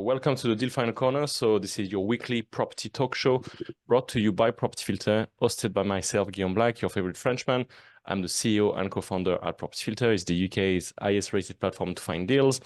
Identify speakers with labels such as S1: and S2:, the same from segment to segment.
S1: welcome to the Deal Final Corner. So this is your weekly property talk show brought to you by Property Filter, hosted by myself, Guillaume Black, your favorite Frenchman. I'm the CEO and co-founder at Property Filter. It's the UK's highest rated platform to find deals.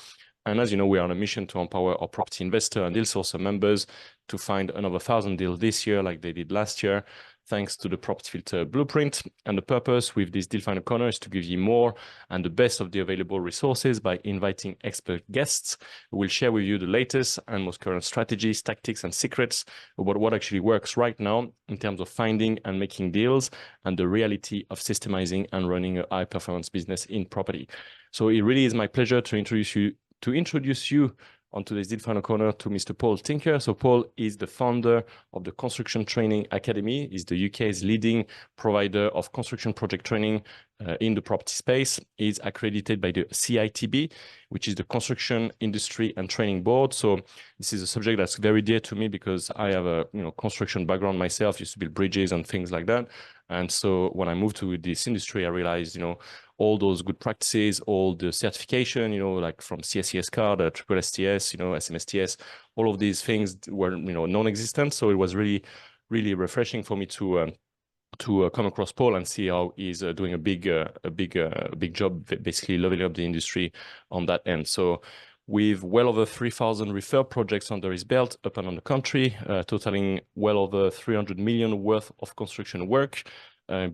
S1: And as you know, we are on a mission to empower our property investor and deal sourcer members to find another 1,000 deals this year like they did last year, thanks to the Property Filter blueprint. And the purpose with this Deal Final Corner is to give you more and the best of the available resources by inviting expert guests who will share with you the latest and most current strategies, tactics, and secrets about what actually works right now in terms of finding and making deals and the reality of systemizing and running a high-performance business in property. So it really is my pleasure to introduce you on today's Deal Final Corner to Mr. Paul Tinker. So Paul is the founder of the Construction Training Academy. He's the UK's leading provider of construction project training in the property space. He's accredited by the CITB, which is the Construction Industry and Training Board. So this is a subject that's very dear to me because I have a construction background myself, used to build bridges and things like that. And so when I moved to this industry, I realized, all those good practices, all the certification, like from CSCS card, Triple STS, SMSTS, all of these things were, non-existent. So it was really, really refreshing for me to come across Paul and see how he's doing a big job, basically leveling up the industry on that end. So with well over 3,000 refurb projects under his belt up and down the country, totaling well over 300 million worth of construction work,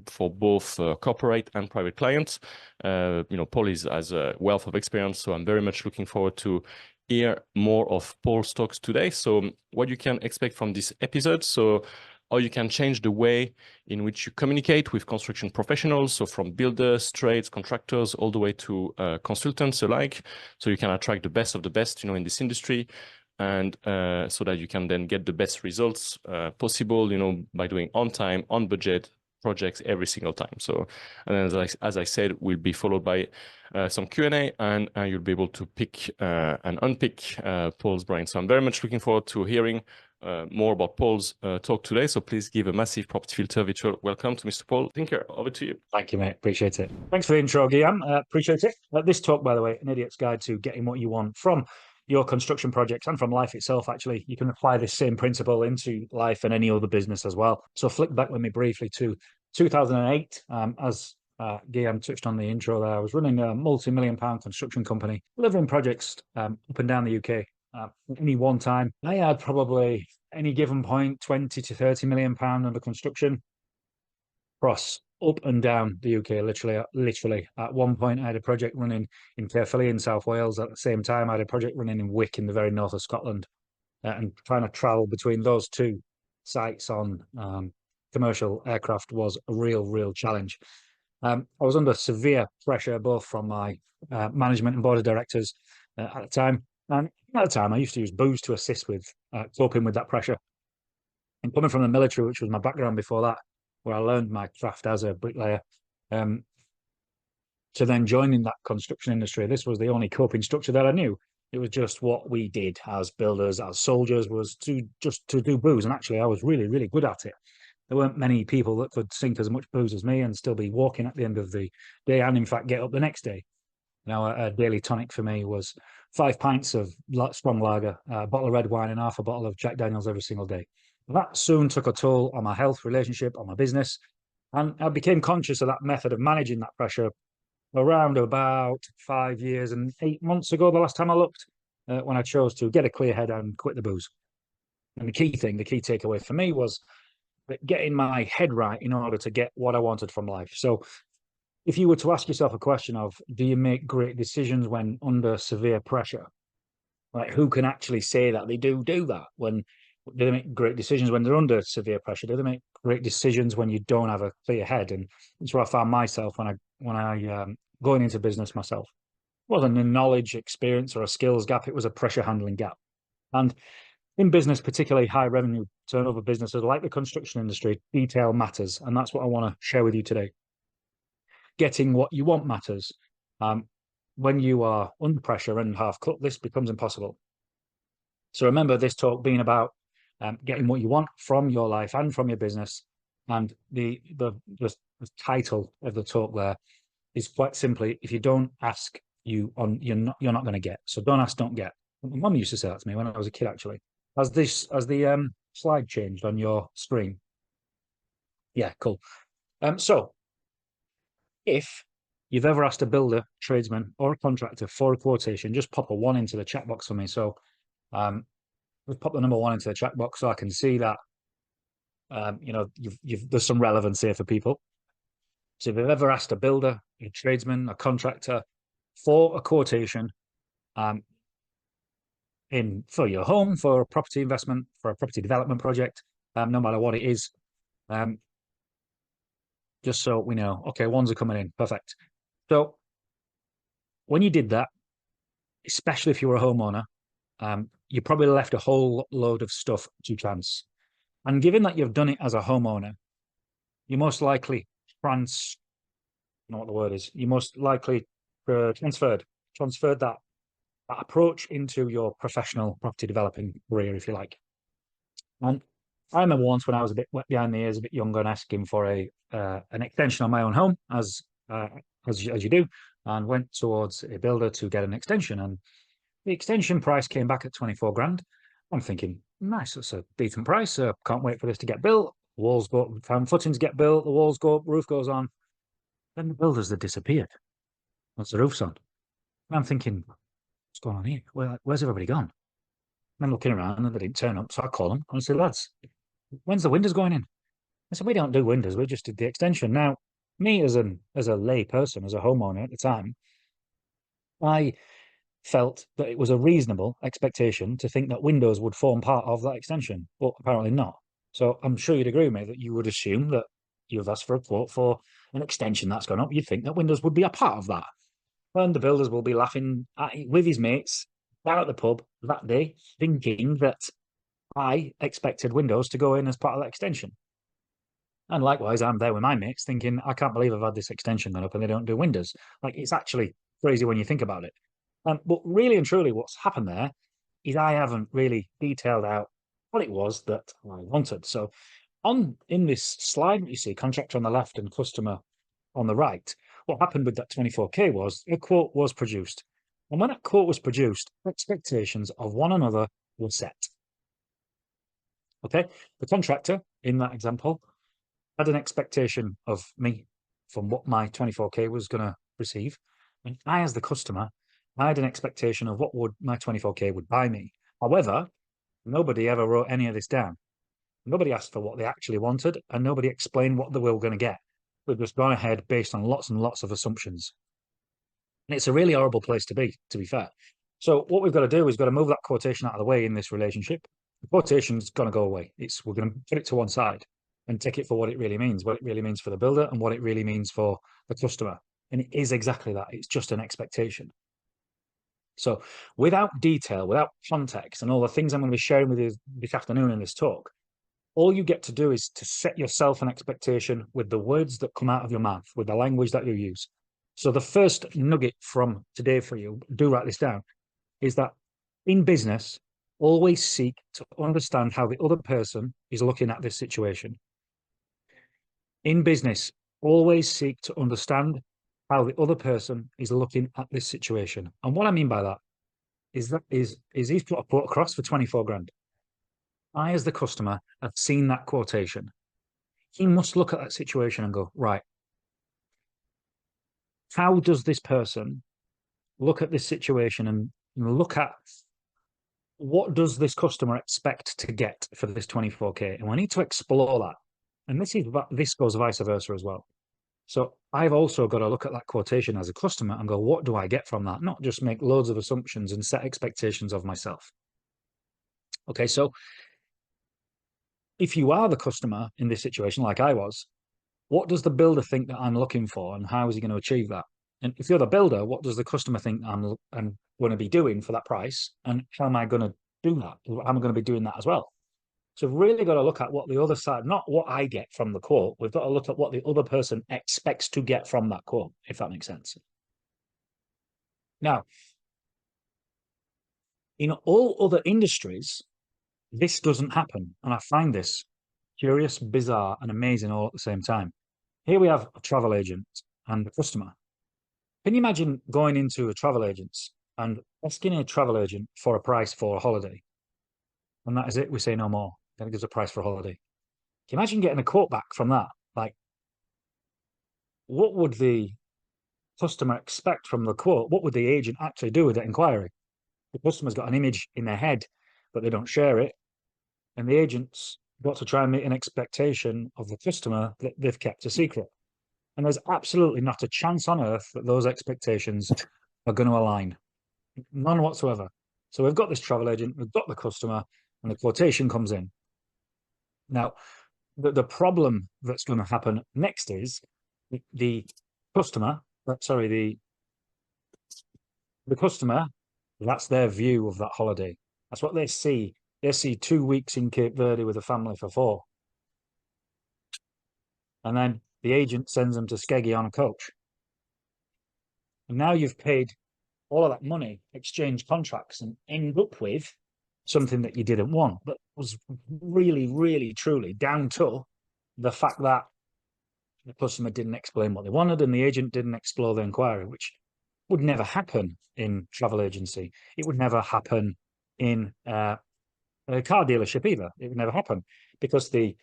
S1: for both corporate and private clients. Paul has a wealth of experience, so I'm very much looking forward to hear more of Paul's talks today. So what you can expect from this episode, so how you can change the way in which you communicate with construction professionals, so from builders, trades, contractors, all the way to consultants alike, so you can attract the best of the best, in this industry, and so that you can then get the best results possible, by doing on time, on budget, projects every single time. So, and as I said, will be followed by some Q&A, and you'll be able to pick and unpick Paul's brain. So I'm very much looking forward to hearing more about Paul's talk today. So please give a massive Property Filter virtual welcome to Mr. Paul Tinker. Over to you.
S2: Thank you, mate. Appreciate it. Thanks for the intro, Guillaume. Appreciate it. This talk, by the way, an idiot's guide to getting what you want from your construction projects and from life itself. Actually, you can apply this same principle into life and any other business as well. So flick back with me briefly to 2008. As Guillaume touched on the intro there, I was running a multi-million-pound construction company, delivering projects up and down the UK. At any one time, I had probably any given point 20 to 30 million pound under construction across up and down the UK. Literally at one point I had a project running in Caerphilly in South Wales. At the same time I had a project running in Wick in the very north of Scotland, and trying to travel between those two sites on commercial aircraft was a real challenge. I was under severe pressure both from my management and board of directors at the time. And at the time, I used to use booze to assist with coping with that pressure. And coming from the military, which was my background before that, where I learned my craft as a bricklayer, to then joining that construction industry, this was the only coping structure that I knew. It was just what we did as builders, as soldiers, was to do booze. And actually, I was really good at it. There weren't many people that could sink as much booze as me and still be walking at the end of the day, and in fact get up the next day. Now, a daily tonic for me was 5 pints of strong lager, a bottle of red wine, and half a bottle of Jack Daniels every single day. That soon took a toll on my health, relationship, on my business, and I became conscious of that method of managing that pressure around about 5 years and 8 months ago, the last time I looked, when I chose to get a clear head and quit the booze. And the key takeaway for me was getting my head right in order to get what I wanted from life. So if you were to ask yourself a question of, do you make great decisions when under severe pressure? Like, who can actually say that they do that? Do they make great decisions when they're under severe pressure? Do they make great decisions when you don't have a clear head? And that's where I found myself when I going into business myself. It wasn't a knowledge, experience, or a skills gap. It was a pressure handling gap. And in business, particularly high revenue turnover businesses like the construction industry, detail matters. And that's what I want to share with you today. Getting what you want matters. When you are under pressure and half cut, this becomes impossible. So remember this talk being about getting what you want from your life and from your business. And the title of the talk there is quite simply, if you don't ask, you're not going to get. So don't ask, don't get. My mum used to say that to me when I was a kid, actually. Has the slide changed on your screen? Yeah, cool. So if you've ever asked a builder, tradesman, or a contractor for a quotation, just pop a 1 into the chat box for me. So just pop the number 1 into the chat box so I can see that you know, there's some relevance here for people. So if you've ever asked a builder, a tradesman, a contractor for a quotation for your home, for a property investment, for a property development project, no matter what it is, just so we know, okay, 1s are coming in, perfect. So when you did that, especially if you were a homeowner, you probably left a whole load of stuff to chance. And given that you've done it as a homeowner, you most likely I don't know what the word is. You most likely transferred that approach into your professional property developing career, if you like. And I remember once when I was a bit wet behind the ears, a bit younger, and asking for an extension on my own home, as you do, and went towards a builder to get an extension. And the extension price came back at 24 grand. I'm thinking, nice, that's a decent price. Can't wait for this to get built. Walls go, footings get built, the walls go up, roof goes on. Then the builders had disappeared once the roof's on. And I'm thinking, what's going on here? Where's everybody gone? And I'm looking around and they didn't turn up. So I call them and I say, lads, when's the windows going in? I said, we don't do windows. We just did the extension. Now, me as a lay person, as a homeowner at the time, I felt that it was a reasonable expectation to think that windows would form part of that extension, but apparently not. So I'm sure you'd agree with me that you would assume that you've asked for a quote for an extension that's gone up. You'd think that windows would be a part of that. And the builders will be laughing with his mates down at the pub that day, thinking that I expected windows to go in as part of that extension. And likewise, I'm there with my mates thinking, I can't believe I've had this extension gone up and they don't do windows. Like, it's actually crazy when you think about it. But really and truly, what's happened there is I haven't really detailed out what it was that I wanted. So in this slide that you see, contractor on the left and customer on the right, what happened with that 24K was a quote was produced. And when that quote was produced, expectations of one another were set. Okay, the contractor in that example had an expectation of me from what my 24K was going to receive. And I, as the customer, I had an expectation of what would my 24K would buy me. However, nobody ever wrote any of this down. Nobody asked for what they actually wanted, and nobody explained what they were going to get. We've just gone ahead based on lots and lots of assumptions. And it's a really horrible place to be fair. So what we've got to do is got to move that quotation out of the way in this relationship. The quotation's going to go away. We're going to put it to one side and take it for what it really means for the builder and what it really means for the customer. And it is exactly that. It's just an expectation. So without detail, without context, and all the things I'm going to be sharing with you this afternoon in this talk, all you get to do is to set yourself an expectation with the words that come out of your mouth, with the language that you use. So the first nugget from today for you, do write this down, is that in business, always seek to understand how the other person is looking at this situation. In business, always seek to understand how the other person is looking at this situation. And what I mean by that is he's put a quote across for 24 grand. I, as the customer, have seen that quotation. He must look at that situation and go, right, how does this person look at this situation and look at what does this customer expect to get for this 24K? And we need to explore that. And this goes vice versa as well. So I've also got to look at that quotation as a customer and go, what do I get from that? Not just make loads of assumptions and set expectations of myself. Okay, so if you are the customer in this situation, like I was, what does the builder think that I'm looking for and how is he going to achieve that? And if you're the builder, what does the customer think I'm going to be doing for that price? And how am I going to do that? How am I going to be doing that as well? So we've really got to look at what the other side, not what I get from the quote, we've got to look at what the other person expects to get from that quote, if that makes sense. Now, in all other industries, this doesn't happen. And I find this curious, bizarre, and amazing all at the same time. Here we have a travel agent and a customer. Can you imagine going into a travel agent's and asking a travel agent for a price for a holiday, and that is it. We say no more. Then it gives a price for a holiday. Can you imagine getting a quote back from that? Like, what would the customer expect from the quote? What would the agent actually do with that inquiry? The customer's got an image in their head, but they don't share it. And the agent's got to try and meet an expectation of the customer that they've kept a secret. And there's absolutely not a chance on earth that those expectations are going to align. None whatsoever. So we've got this travel agent, we've got the customer, and the quotation comes in. Now, the problem that's going to happen next is the customer, sorry, the customer, that's their view of that holiday. That's what they see. They see 2 weeks in Cape Verde with a family for 4. And then the agent sends them to Skeggy on a coach. And now you've paid all of that money, exchange contracts, and end up with something that you didn't want, but was really, really, truly down to the fact that the customer didn't explain what they wanted and the agent didn't explore the inquiry, which would never happen in travel agency. It would never happen in a car dealership either. It would never happen because the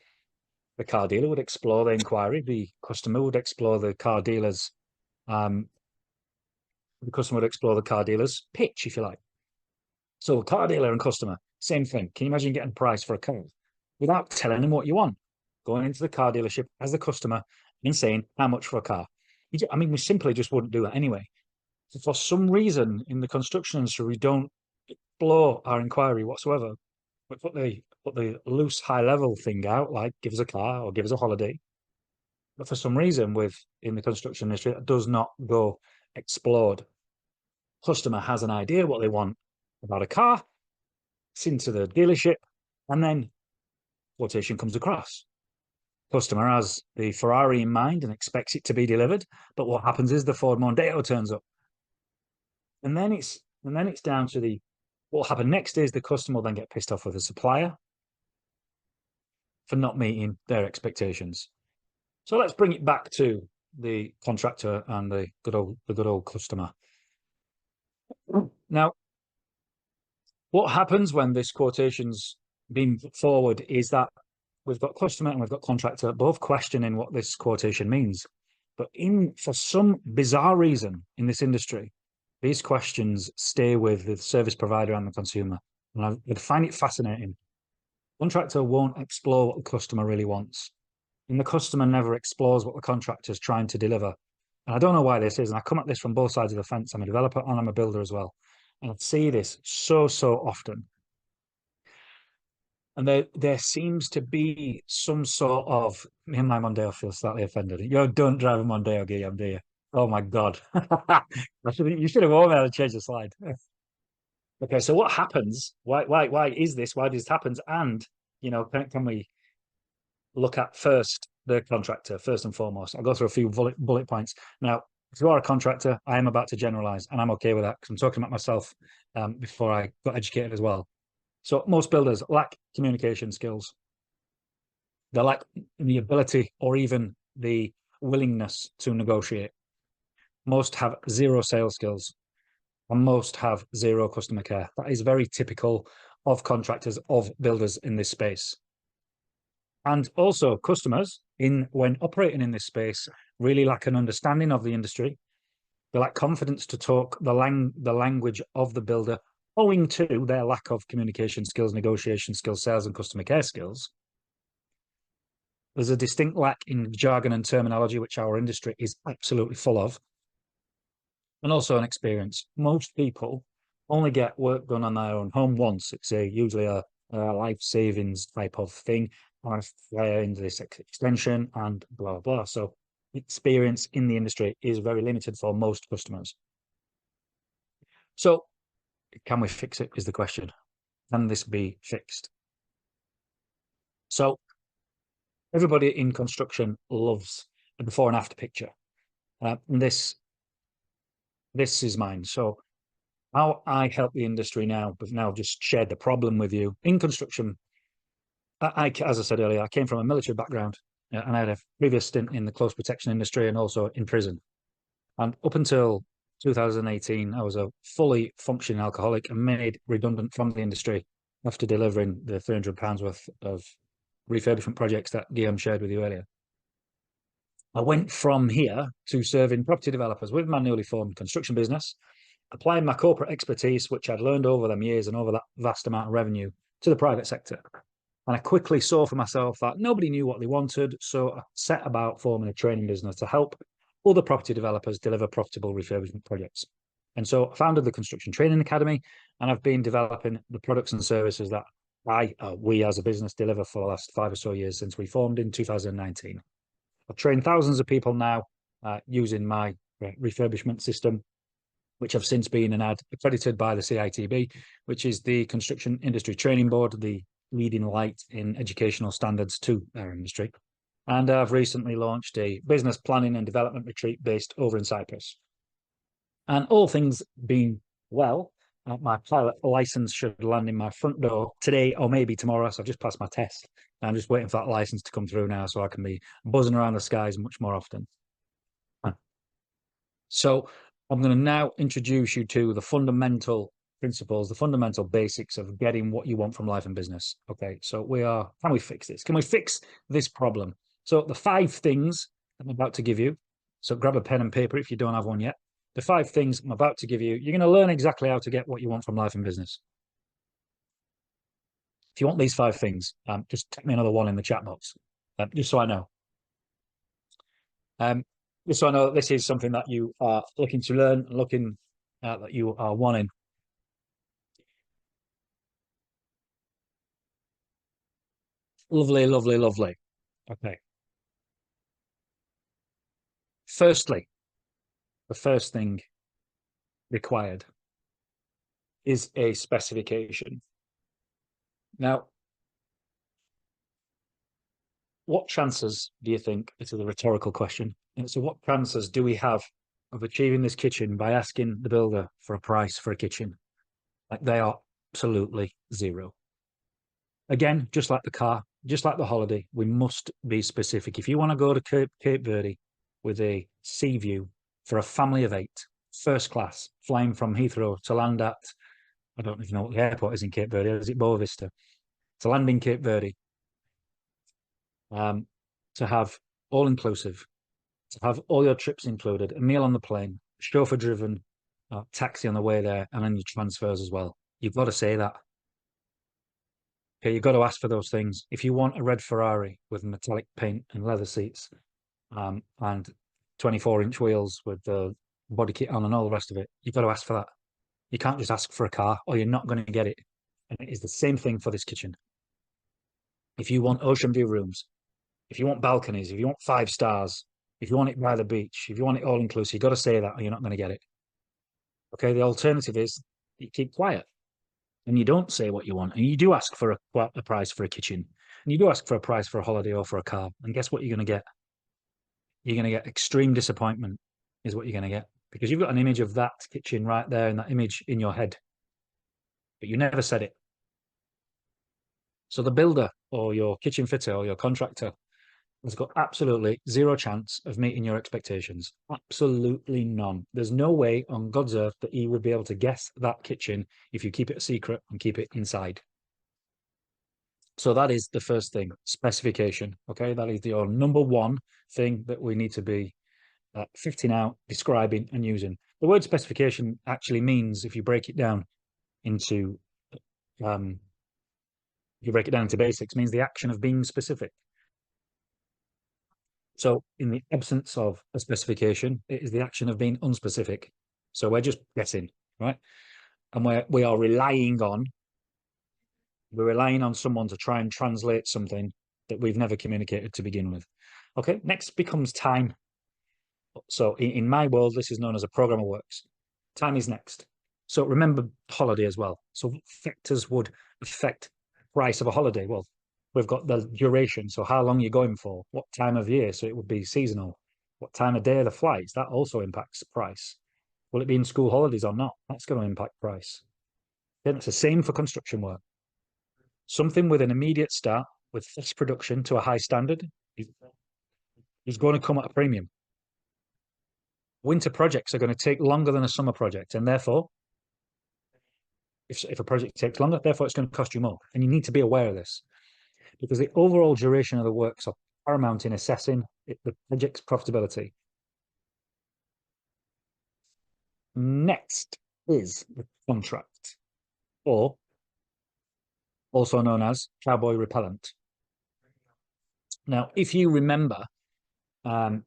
S2: car dealer would explore the inquiry, the customer would explore the car dealer's pitch, if you like. So car dealer and customer, same thing. Can you imagine getting a price for a car without telling them what you want? Going into the car dealership as the customer and saying how much for a car. I mean, we simply just wouldn't do that anyway. So for some reason in the construction industry, we don't explore our inquiry whatsoever. We put the loose high level thing out, like give us a car or give us a holiday. But for some reason in the construction industry, that does not go explored. Customer has an idea what they want about a car, it's into the dealership, and then quotation comes across. Customer has the Ferrari in mind and expects it to be delivered, but what happens is the Ford Mondeo turns up. And then it's down to what will happen next is the customer will then get pissed off with the supplier for not meeting their expectations. So let's bring it back to the contractor and the good old customer. Now, what happens when this quotation's been put forward is that we've got customer and we've got contractor both questioning what this quotation means. But for some bizarre reason in this industry, these questions stay with the service provider and the consumer. And I would find it fascinating. Contractor won't explore what the customer really wants. And the customer never explores what the contractor is trying to deliver. And I don't know why this is. And I come at this from both sides of the fence. I'm a developer and I'm a builder as well. And I see this so often. And there seems to be some sort of, me and my Mondeo feel slightly offended. You don't drive a Mondeo, Guillaume, do you? Oh my God. You should have warned me how to change the slide. Okay, so what happens? Why is this? Why does this happen? And, can we look at first the contractor, first and foremost? I'll go through a few bullet points. Now, if you are a contractor, I am about to generalize, and I'm okay with that because I'm talking about myself before I got educated as well. So most builders lack communication skills. They lack the ability or even the willingness to negotiate. Most have zero sales skills and most have zero customer care. That is very typical of contractors, of builders in this space. And also customers, when operating in this space, really lack an understanding of the industry. They lack confidence to talk the language of the builder, owing to their lack of communication skills, negotiation skills, sales and customer care skills. There's a distinct lack in jargon and terminology, which our industry is absolutely full of. And also an experience. Most people only get work done on their own home once. It's usually a life savings type of thing. I fire into this extension and blah, blah. So experience in the industry is very limited for most customers. So can we fix it is the question. Can this be fixed? So everybody in construction loves a before and after picture. And this is mine. So how I help the industry now, but now just shared the problem with you in construction. As I said earlier, I came from a military background and I had a previous stint in the close protection industry and also in prison. And up until 2018, I was a fully functioning alcoholic and made redundant from the industry after delivering the £300 worth of refurbishment projects that Guillaume shared with you earlier. I went from here to serving property developers with my newly formed construction business, applying my corporate expertise, which I'd learned over them years and over that vast amount of revenue, to the private sector. And I quickly saw for myself that nobody knew what they wanted, so I set about forming a training business to help other property developers deliver profitable refurbishment projects. And so I founded the Construction Training Academy, and I've been developing the products and services that we as a business deliver for the last 5 or so years since we formed in 2019. I've trained thousands of people now using my refurbishment system, which have since been accredited by the CITB, which is the Construction Industry Training Board, the leading light in educational standards to our industry. And I've recently launched a business planning and development retreat based over in Cyprus. And all things being well, my pilot license should land in my front door today or maybe tomorrow. So I've just passed my test. I'm just waiting for that license to come through now so I can be buzzing around the skies much more often. So I'm going to now introduce you to the fundamental principles, the fundamental basics of getting what you want from life and business. Okay, so can we fix this? Can we fix this problem? So the 5 things I'm about to give you, so grab a pen and paper if you don't have one yet. The 5 things I'm about to give you, you're going to learn exactly how to get what you want from life and business. If you want these 5 things, just type me another one in the chat box, just so I know. Just so I know that this is something that you are looking to learn, that you are wanting. Lovely, lovely, lovely. Okay. Firstly, the first thing required is a specification. Now, what chances do you think, this is a rhetorical question, and so what chances do we have of achieving this kitchen by asking the builder for a price for a kitchen? Like, they are absolutely zero. Again, just like the car, just like the holiday, we must be specific. If you want to go to Cape Verde with a sea view for a family of 8, first class, flying from Heathrow to land at, I don't even know what the airport is in Cape Verde, is it Boa Vista? To land in Cape Verde, to have all-inclusive, to have all your trips included, a meal on the plane, chauffeur-driven taxi on the way there, and then your transfers as well. You've got to say that. Okay, you've got to ask for those things. If you want a red Ferrari with metallic paint and leather seats, and 24-inch wheels with the body kit on and all the rest of it, you've got to ask for that. You can't just ask for a car or you're not going to get it. And it is the same thing for this kitchen. If you want ocean view rooms, if you want balconies, if you want 5 stars, if you want it by the beach, if you want it all inclusive, you've got to say that or you're not going to get it. Okay, the alternative is you keep quiet and you don't say what you want. And you do ask for a price for a kitchen. And you do ask for a price for a holiday or for a car. And guess what you're going to get? You're going to get extreme disappointment is what you're going to get. Because you've got an image of that kitchen right there and that image in your head. But you never said it. So the builder or your kitchen fitter or your contractor has got absolutely zero chance of meeting your expectations. Absolutely none. There's no way on God's earth that he would be able to guess that kitchen if you keep it a secret and keep it inside. So that is the first thing, specification. Okay, that is your number one thing that we need to be fitting out, describing and using. The word specification actually means, if you break it down into basics, means the action of being specific. So in the absence of a specification, it is the action of being unspecific. So we're just guessing, right? And we're relying on someone to try and translate something that we've never communicated to begin with. Okay, next becomes time. So in my world, this is known as a program of works. Time is next. So remember holiday as well. So what factors would affect the price of a holiday? Well, we've got the duration. So how long you're going for, what time of year. So it would be seasonal. What time of day are the flights? That also impacts price. Will it be in school holidays or not? That's going to impact price. Then it's the same for construction work. Something with an immediate start, with fast production to a high standard, is going to come at a premium. winter projects are going to take longer than a summer project, and therefore, if a project takes longer, therefore it's going to cost you more. And you need to be aware of this, because the overall duration of the works are paramount in assessing the project's profitability. Next is the contract, or also known as cowboy repellent. Now, if you remember, I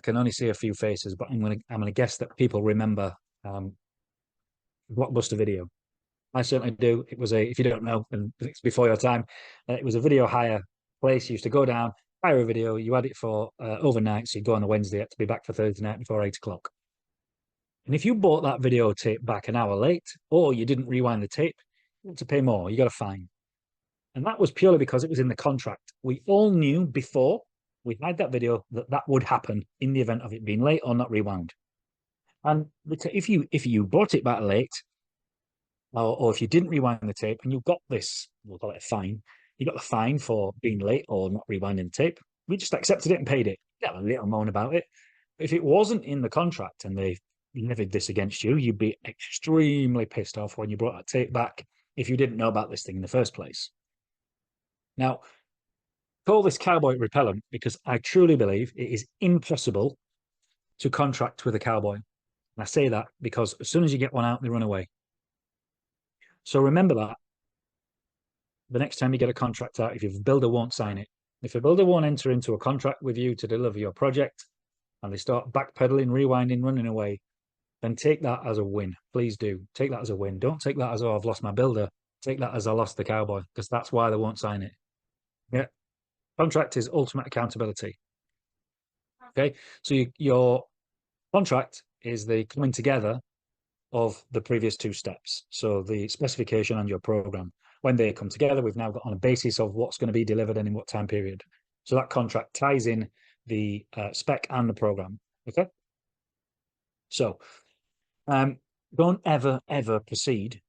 S2: can only see a few faces, but I'm gonna guess that people remember Blockbuster Video. I certainly do. It was if you don't know, and it's before your time, it was a video hire place. You used to go down, hire a video, you had it for overnight, so you go on the Wednesday, had to be back for Thursday night before 8 o'clock. And if you bought that videotape back an hour late, or you didn't rewind the tape, you had to pay more. You got a fine. And that was purely because it was in the contract. We all knew before we had that video that would happen in the event of it being late or not rewound. And if you bought it back late, or if you didn't rewind the tape and you got this, we'll call it a fine, you got the fine for being late or not rewinding the tape, we just accepted it and paid it. You have a little moan about it. If it wasn't in the contract and they levied this against you, you'd be extremely pissed off when you brought that tape back if you didn't know about this thing in the first place. Now, call this cowboy repellent because I truly believe it is impossible to contract with a cowboy. And I say that because as soon as you get one out, they run away. So remember that the next time you get a contract out, if your builder won't sign it, if a builder won't enter into a contract with you to deliver your project and they start backpedaling, rewinding, running away, then take that as a win. Please do. Take that as a win. Don't take that as, oh, I've lost my builder. Take that as I lost the cowboy, because that's why they won't sign it. Yeah. Contract is ultimate accountability. Okay. So your contract is the coming together of the previous two steps. So the specification and your program. When they come together, we've now got on a basis of what's going to be delivered and in what time period. So that contract ties in the spec and the program. Okay. So don't ever proceed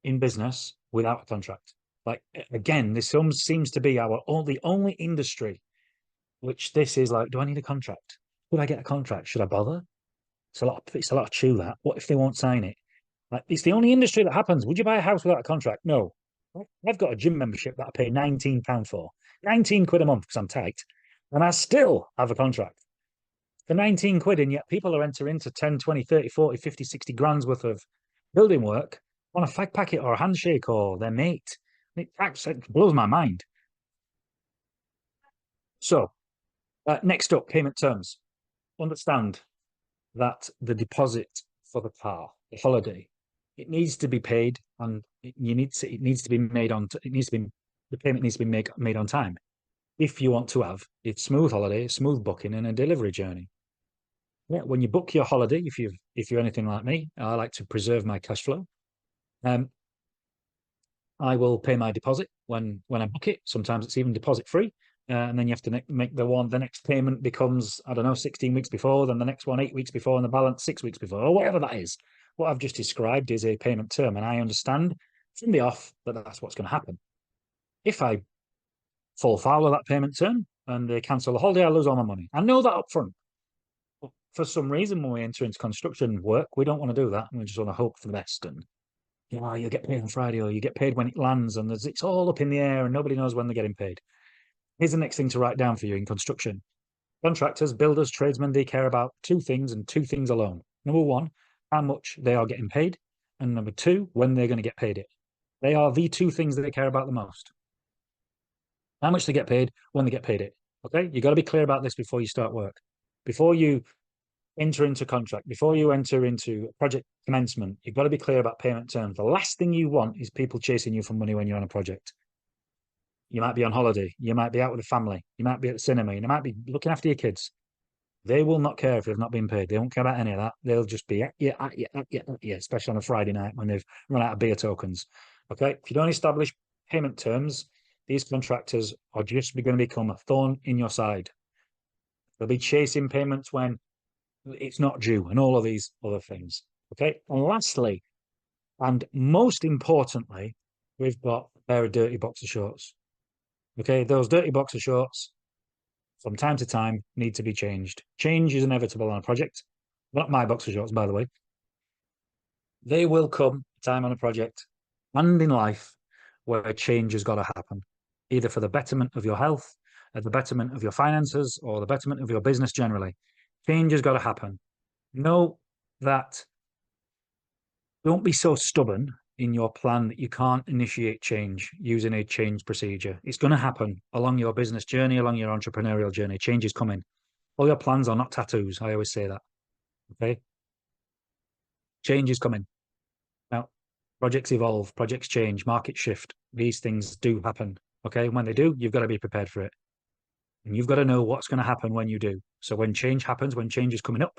S2: in business without a contract. Like, again, this seems to be the only industry which this is like, do I need a contract? Would I get a contract? Should I bother? It's a lot of chew that. What if they won't sign it? Like, it's the only industry that happens. Would you buy a house without a contract? No. I've got a gym membership that I pay £19 for. 19 quid a month because I'm tight. And I still have a contract. For 19 quid, and yet people are entering into 10, 20, 30, 40, 50, 60 grand's worth of building work on a fag packet or a handshake or their mate. It blows my mind. So, next up, payment terms. Understand that the deposit for the car, the holiday, it needs to be paid, and the payment needs to be made on time. If you want to have a smooth holiday, smooth booking, and a delivery journey. Yeah, when you book your holiday, if you're anything like me, I like to preserve my cash flow. I will pay my deposit when I book it. Sometimes it's even deposit free. And then you have to make the next payment becomes, I don't know, 16 weeks before, then the next one 8 weeks before, and the balance 6 weeks before, or whatever that is. What I've just described is a payment term, and I understand from the off that that's what's going to happen. If I fall foul of that payment term and they cancel the holiday, I lose all my money. I know that up front. But for some reason, when we enter into construction work, we don't want to do that. We just want to hope for the best. And you'll get paid on Friday, or you get paid when it lands, and it's all up in the air and nobody knows when they're getting paid. Here's the next thing to write down for you in construction. Contractors, builders, tradesmen, they care about two things and two things alone. Number one, how much they are getting paid. And number two, when they're going to get paid it. They are the two things that they care about the most. How much they get paid, when they get paid it. Okay? You've got to be clear about this before you start work. Before you enter into contract, before you enter into project commencement, you've got to be clear about payment terms. The last thing you want is people chasing you for money when you're on a project. You might be on holiday. You might be out with a family. You might be at the cinema. You might be looking after your kids. They will not care if they've not been paid. They won't care about any of that. They'll just be at you, especially on a Friday night when they've run out of beer tokens. Okay? If you don't establish payment terms, these contractors are just going to become a thorn in your side. They'll be chasing payments when it's not due and all of these other things. Okay? And lastly, and most importantly, we've got a pair of dirty boxer shorts. Okay, those dirty boxer shorts, from time to time, need to be changed. Change is inevitable on a project. not my boxer shorts, by the way. There will come a time on a project and in life where change has got to happen, either for the betterment of your health, or the betterment of your finances, or the betterment of your business generally. Change has got to happen. Know that. Don't be so stubborn in your plan that you can't initiate change using a change procedure. It's going to happen along your business journey, along your entrepreneurial journey. Change is coming. All your plans are not tattoos. I always say that. Okay. Change is coming. Now, projects evolve, projects change, markets shift. These things do happen. Okay. And when they do, you've got to be prepared for it. And you've got to know what's going to happen when you do. So when change happens, when change is coming up,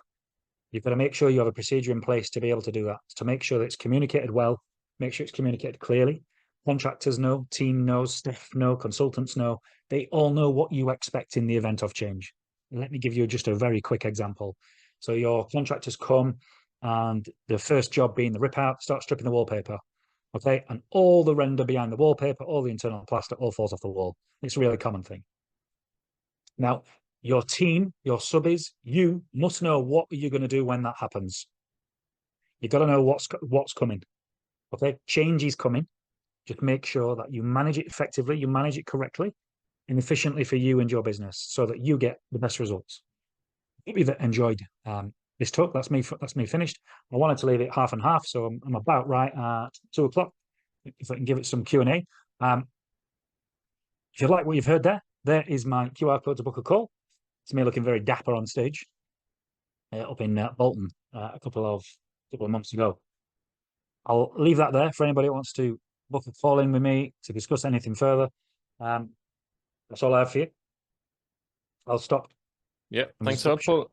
S2: you've got to make sure you have a procedure in place to be able to do that, to make sure that it's communicated well, make sure it's communicated clearly. Contractors know, team knows, staff know, consultants know. They all know what you expect in the event of change. Let me give you just a very quick example. So your contractors come and the first job being the rip out, start stripping the wallpaper. Okay. And all the render behind the wallpaper, all the internal plaster, all falls off the wall. It's a really common thing. Now, your team, your subbies, you must know what you're going to do when that happens. You've got to know what's coming. Okay, change is coming. Just make sure that you manage it effectively, you manage it correctly and efficiently for you and your business, so that you get the best results. Hope you've enjoyed this talk. That's me finished. I wanted to leave it half and half, so I'm about right at 2 o'clock. If I can give it some Q&A. If you like what you've heard there is my QR code to book a call. It's me looking very dapper on stage up in Bolton a couple of months ago. I'll leave that there for anybody who wants to book a call in with me to discuss anything further. That's all I have for you. I'll stop.
S1: Yeah, thanks a lot, Paul.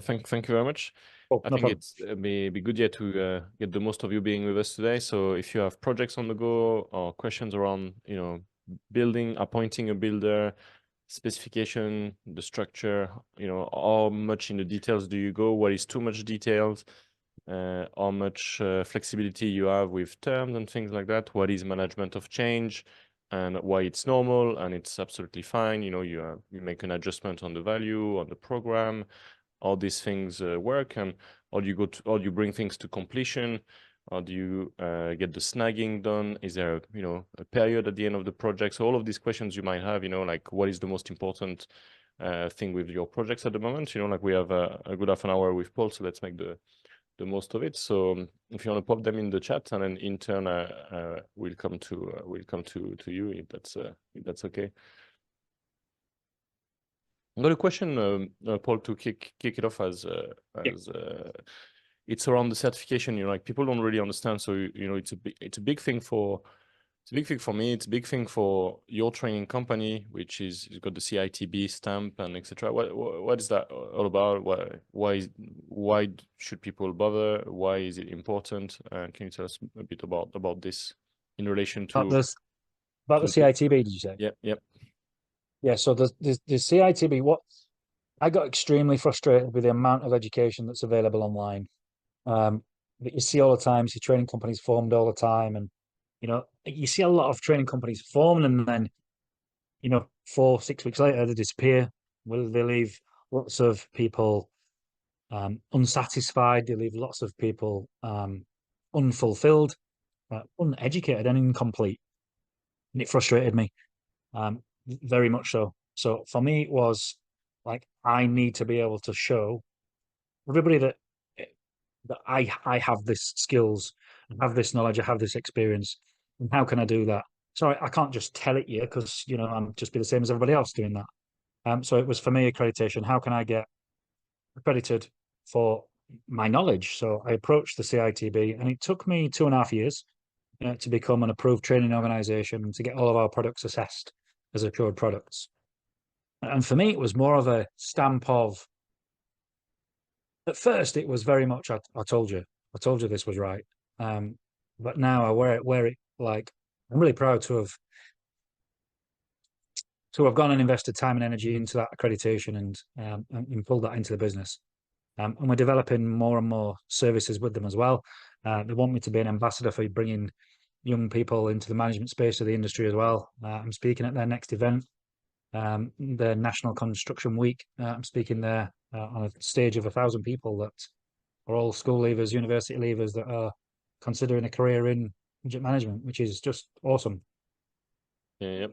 S1: Thank you very much.
S2: Oh,
S1: I
S2: no
S1: think
S2: problem.
S1: it's be good, yeah, to get the most of you being with us today. So if you have projects on the go or questions around, building, appointing a builder, specification, the structure, how much in the details do you go? What is too much details? How much flexibility you have with terms and things like that? What is management of change? And why it's normal and it's absolutely fine. You make an adjustment on the value, on the program, all these things work, and how do you bring things to completion? How do you get the snagging done? Is there a period at the end of the project? So all of these questions you might have, like what is the most important thing with your projects at the moment? Like we have a good half an hour with Paul, so let's make the most of it. So if you want to pop them in the chat, and then in turn we'll come to you if that's okay. I've got a question, Paul, to kick it off as it's around the certification. Like people don't really understand. So it's a big thing for me. It's a big thing for your training company, which is you've got the CITB stamp and etc. What is that all about? Why should people bother? Why is it important? Can you tell us a bit about this in relation to
S2: about the CITB? Did you say?
S1: Yep.
S2: Yeah. So the CITB. What I got extremely frustrated with the amount of education that's available online. That you see all the time. You see training companies formed all the time, and you see a lot of training companies formed, and then 4-6 weeks later they disappear. Well, they leave lots of people unsatisfied. They leave lots of people unfulfilled, uneducated, and incomplete. And it frustrated me very much so. So for me, it was like I need to be able to show everybody that I have this skills, I have this knowledge, I have this experience. And how can I do that? So I can't just tell it you because I'm just be the same as everybody else doing that. So it was for me accreditation. How can I get accredited for my knowledge? So I approached the CITB, and it took me 2.5 years to become an approved training organization and to get all of our products assessed as assured products. And for me, it was more of a stamp of. At first, it was very much I told you this was right. But now I wear it like I'm really proud to have gone and invested time and energy into that accreditation and pulled that into the business. And we're developing more and more services with them as well. They want me to be an ambassador for bringing young people into the management space of the industry as well. I'm speaking at their next event, the National Construction Week. I'm speaking there on a stage of 1,000 people that are all school leavers, university leavers that are considering a career in project management, which is just awesome.
S1: Yeah.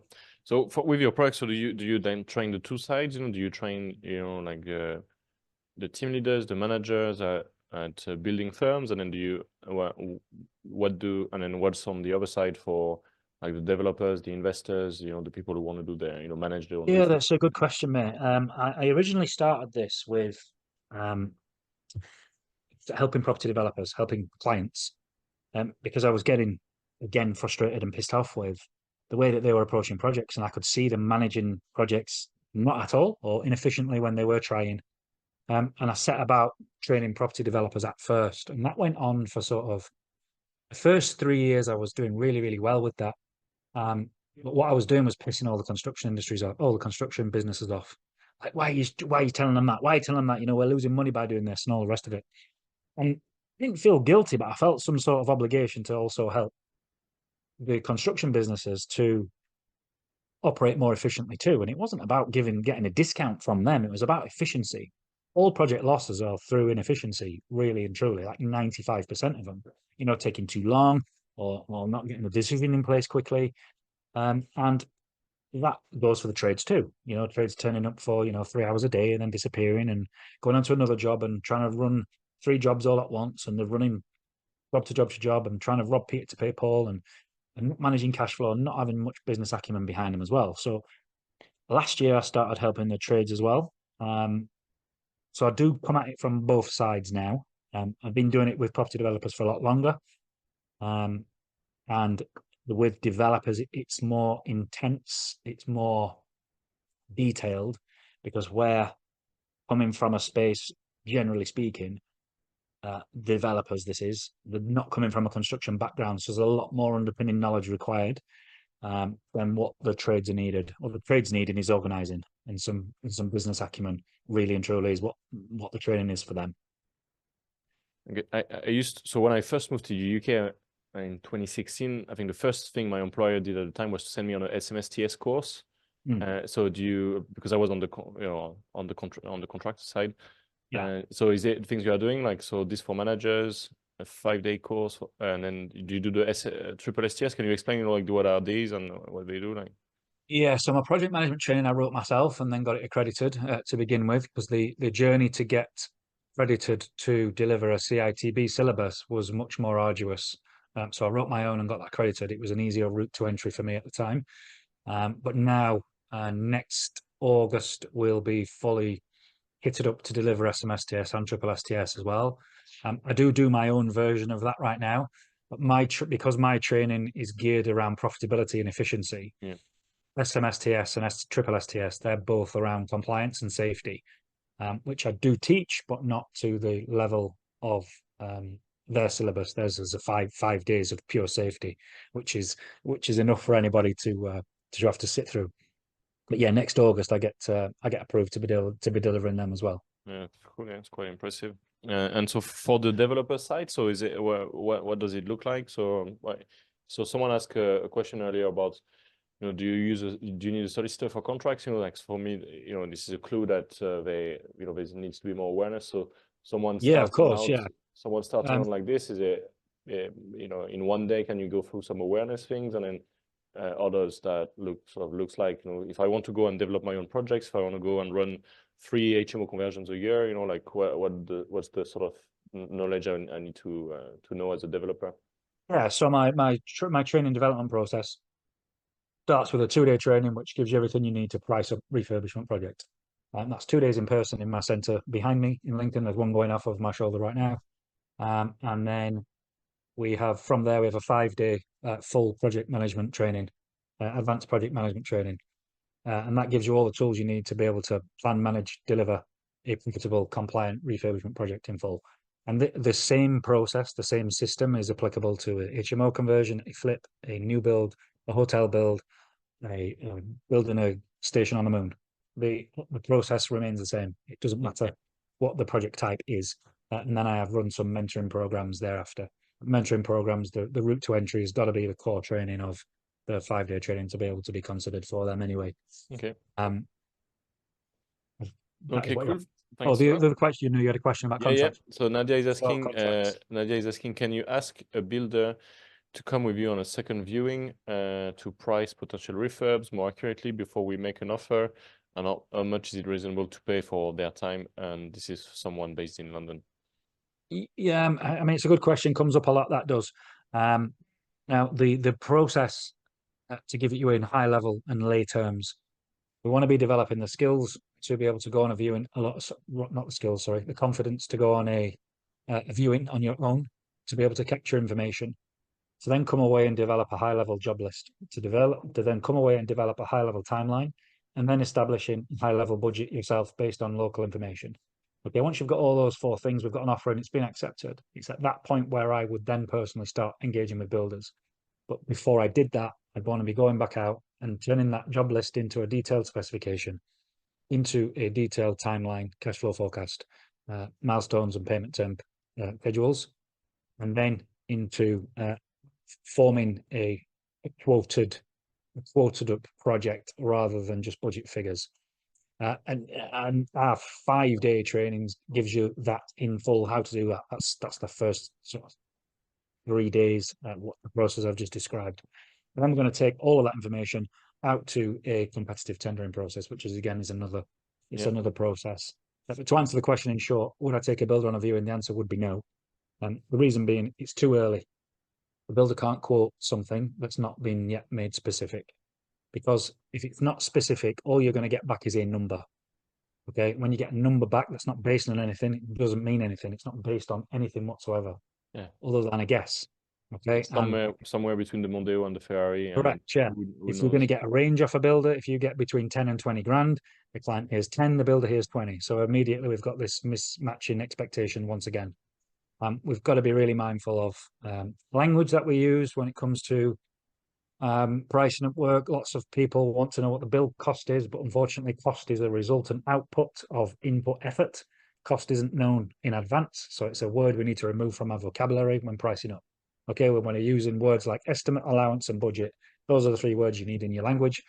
S1: So with your product, so do you then train the two sides? Do you train like the team leaders, the managers at building firms, and then do you what's on the other side for like the developers, the investors, the people who want to do their manage their own
S2: Yeah,
S1: business?
S2: that's a good question, mate. I originally started this with helping property developers, helping clients, because I was getting, again, frustrated and pissed off with the way that they were approaching projects, and I could see them managing projects not at all or inefficiently when they were trying. And I set about training property developers at first, and that went on for sort of the first 3 years. I was doing really, really well with that. But what I was doing was pissing all the construction industries off, all the construction businesses off. Like, why are you telling them that? Why are you telling them that? We're losing money by doing this and all the rest of it. And I didn't feel guilty, but I felt some sort of obligation to also help the construction businesses to operate more efficiently too. And it wasn't about getting a discount from them. It was about efficiency. All project losses are through inefficiency, really and truly, like 95% of them, taking too long or not getting the decision in place quickly. And that goes for the trades too. Trades turning up for, 3 hours a day and then disappearing and going on to another job and trying to run 3 jobs all at once. And they're running job to job to job and trying to rob Peter to pay Paul and not managing cash flow and not having much business acumen behind them as well. So last year I started helping the trades as well. So I do come at it from both sides now. I've been doing it with property developers for a lot longer. And with developers, it's more intense, it's more detailed, because we're coming from a space, generally speaking, developers, they're not coming from a construction background, so there's a lot more underpinning knowledge required than what the trades are needed. What the trades needing is organizing and some business acumen, really and truly, is what the training is for them.
S1: Okay. So when I first moved to the UK in 2016, I think the first thing my employer did at the time was to send me on a SMSTS course. So because I was on the contractor side.
S2: Yeah.
S1: So is it things you are doing this for managers, a 5-day course, and then do you do the triple STS? Can you explain what are these and what they do
S2: Yeah, so my project management training I wrote myself and then got it accredited to begin with, because the journey to get accredited to deliver a CITB syllabus was much more arduous. So I wrote my own and got that accredited. It was an easier route to entry for me at the time. But now, next August, we'll be fully kitted up to deliver SMSTS and triple STS as well. I do my own version of that right now, but because my training is geared around profitability and efficiency.
S1: Yeah.
S2: SMSTS and triple STS, they're both around compliance and safety, which I do teach, but not to the level of their syllabus. Theirs is a five days of pure safety, which is enough for anybody to have to sit through. But yeah, next August I get approved to be delivering them as well.
S1: Yeah, cool. Yeah, it's quite impressive. And so for the developer side, so is it what does it look like? So someone asked a question earlier about do you need a solicitor for contracts? Like for me, this is a clue that there needs to be more awareness. So someone starting out like this, is it in one day can you go through some awareness things, and then others that looks like if I want to go and develop my own projects, if I want to go and run 3 HMO conversions a year, like what's the sort of knowledge I need to know as a developer?
S2: Yeah, so my training development process starts with a 2-day training, which gives you everything you need to price a refurbishment project. That's 2 days in person in my centre behind me in Lincoln. There's one going off of my shoulder right now. And then from there, we have a 5-day full project management training, advanced project management training. And that gives you all the tools you need to be able to plan, manage, deliver a profitable, compliant refurbishment project in full. And the same process, the same system is applicable to a HMO conversion, a flip, a new build, a hotel build, building a station on the moon. The process remains the same. It doesn't matter what the project type is. And then I have run some mentoring programs thereafter. Mentoring programs, the route to entry has got to be the core training of the 5-day training to be able to be considered for them anyway.
S1: Okay.
S2: Okay, cool. Oh,
S1: Thanks a lot.
S2: the question, you had a question about
S1: Yeah, yeah.
S2: contracts.
S1: So Nadia is
S2: contracts.
S1: asking, can you ask a builder to come with you on a second viewing to price potential refurbs more accurately before we make an offer? And how much is it reasonable to pay for their time? And this is someone based in London.
S2: Yeah, I mean, it's a good question. Comes up a lot, that does. Now, the process to give it you in high level and lay terms, we want to be developing the skills to be able to go on a viewing, not the skills, sorry, the confidence to go on a viewing on your own, to be able to capture information, to then come away and develop a high level job list, to then come away and develop a high level timeline, and then establishing a high level budget yourself based on local information. Okay, once you've got all those four things, we've got an offer and it's been accepted. It's at that point where I would then personally start engaging with builders. But before I did that, I'd want to be going back out and turning that job list into a detailed specification, into a detailed timeline, cash flow forecast, milestones and payment term schedules, and then into forming a quoted up project rather than just budget figures. And our 5-day trainings gives you that in full how to do that. That's the first sort of 3 days, what the process I've just described. And I'm going to take all of that information out to a competitive tendering process, which is again another process. But to answer the question in short, would I take a builder on a view? And the answer would be no. And the reason being, it's too early. The builder can't quote something that's not been yet made specific, because if it's not specific, all you're going to get back is a number. Okay, when you get a number back that's not based on anything, it doesn't mean anything. It's not based on anything whatsoever, other than a guess. Okay,
S1: somewhere between the Mondeo and the Ferrari.
S2: Correct. Yeah. If you're going to get a range off a builder, if you get between 10 and 20 grand, the client hears 10, the builder hears 20. So immediately we've got this mismatching expectation once again. We've got to be really mindful of language that we use when it comes to pricing at work. Lots of people want to know what the build cost is, but unfortunately cost is a resultant output of input effort. Cost isn't known in advance, so it's a word we need to remove from our vocabulary when pricing up. Okay, when we're using words like estimate, allowance, and budget, those are the 3 words you need in your language,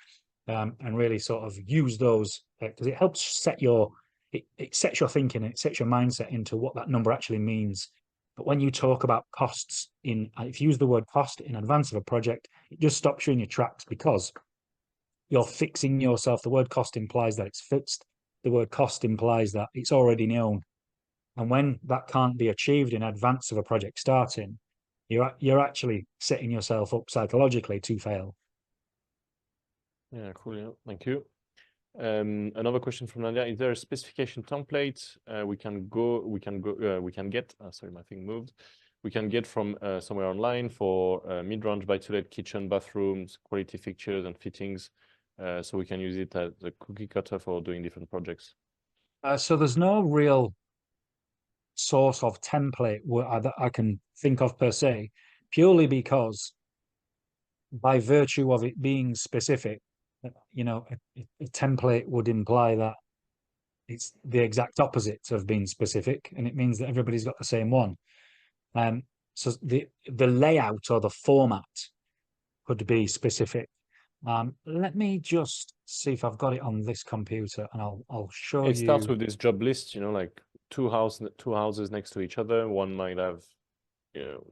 S2: and really sort of use those because it helps set it sets your thinking, it sets your mindset into what that number actually means. But when you talk about costs if you use the word cost in advance of a project, it just stops you in your tracks because you're fixing yourself. The word cost implies that it's fixed. The word cost implies that it's already known. And when that can't be achieved in advance of a project starting, you're actually setting yourself up psychologically to fail.
S1: Yeah, cool. Yeah, thank you. Another question from Nadia: is there a specification template we can get? Sorry, my thing moved. We can get from somewhere online for mid-range buy-to-let kitchen, bathrooms, quality fixtures and fittings, so we can use it as a cookie cutter for doing different projects.
S2: So there's no real source of template that I can think of per se, purely because by virtue of it being specific, a template would imply that it's the exact opposite of being specific, and it means that everybody's got the same one. So the layout or the format could be specific. Let me just see if I've got it on this computer, and I'll show you.
S1: It starts with this job list, like two houses next to each other. One might have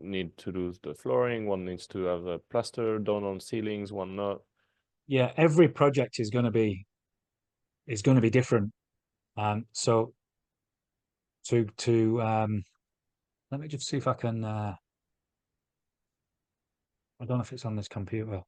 S1: need to do the flooring, one needs to have a plaster done on ceilings, one not.
S2: Yeah, every project is going to be different. So let me just see if I can. I don't know if it's on this computer.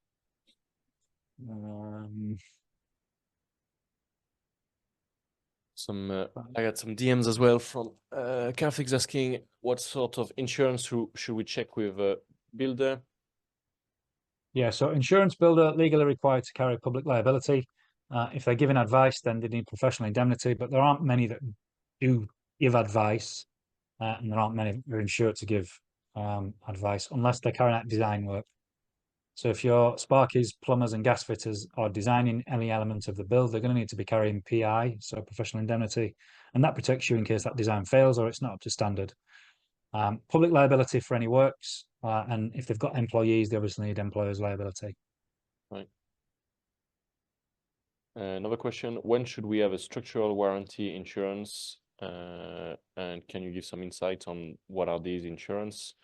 S1: I got some DMs as well from Carfix asking what sort of insurance should we check with a builder.
S2: Yeah, so insurance builder legally required to carry public liability. If they're giving advice, then they need professional indemnity, but there aren't many that do give advice, and there aren't many that are insured to give advice unless they're carrying out design work. So if your sparkies, plumbers and gas fitters are designing any element of the build, they're going to need to be carrying PI, so professional indemnity, and that protects you in case that design fails or it's not up to standard. Public liability for any works, and if they've got employees, they obviously need employers' liability.
S1: Right. Another question: when should we have a structural warranty insurance And can you give some insight on what are these insurance?